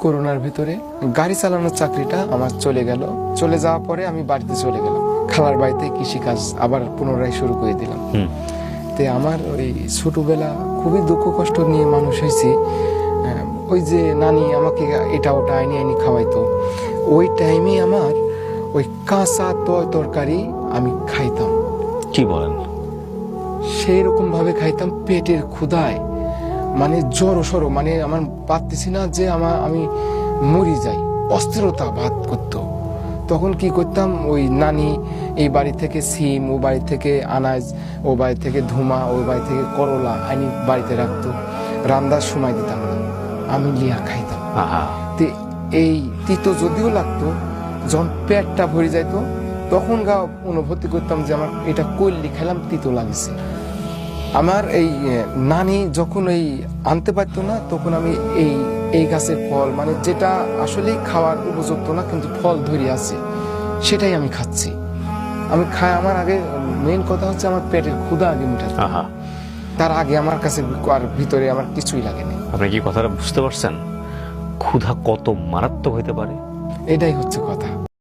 করোনার ভিতরে গাড়ি চালানোর চাকরিটা আমার চলে গেল। চলে যাওয়ার পরে আমি বাড়িতে চলে গেলাম, খালার বাড়িতে কৃষিকাজ আবার পুনরায় শুরু করে দিলাম। তে আমার ওই ছোটবেলা খুবই দুঃখ কষ্ট নিয়ে মানুষ হয়েছি। ওই যে নানি আমাকে এটা ওটা আইনি খাওয়াইতো, ওই টাইমে আমার ওই কাঁচা তরকারি আমি খাইতাম। কি বলেন? সেই রকম ভাবে খাইতাম পেটের ক্ষুধায়, মানে জড়ো সড়ো, মানে আমার পারতেছি না যে আমি মরি যাই, অস্থিরতা ভাত করতো। তখন কি করতাম, ওই নানি এই বাড়ি থেকে সিম, ও বাড়ি থেকে আনাজ, ও বাড়ি থেকে ধুমা, ওই বাড়ি থেকে করলা আনি বাড়িতে রাখতো, রান্নার সময় দিতাম না, আমি লিয়া খাইতাম। তে এই তিতো যদিও লাগতো, যখন পেটটা ভরে যাইতো তখন অনুভূতি করতাম যে আমার এটা কইলি খেলাম তিতো লাগছে। আমার এই নানি যখন এই আনতে পারতো না, তখন আমি এই গাছের ফল, মানে যেটা আসলে খাওয়ার উপযুক্ত না কিন্তু ফল ধরে আছে, সেটাই আমি খাচ্ছি। আমি খাই, আমার আগে মেইন কথা হচ্ছে আমার পেটের ক্ষুধা আগে মিটাতে, তার আগে আমার কাছে আর ভিতরে আমার কিছুই লাগেনি। আপনি কি কথাটা বুঝতে পারছেন? ক্ষুধা কত মারাত্মক হইতে পারে, এটাই হচ্ছে কথা।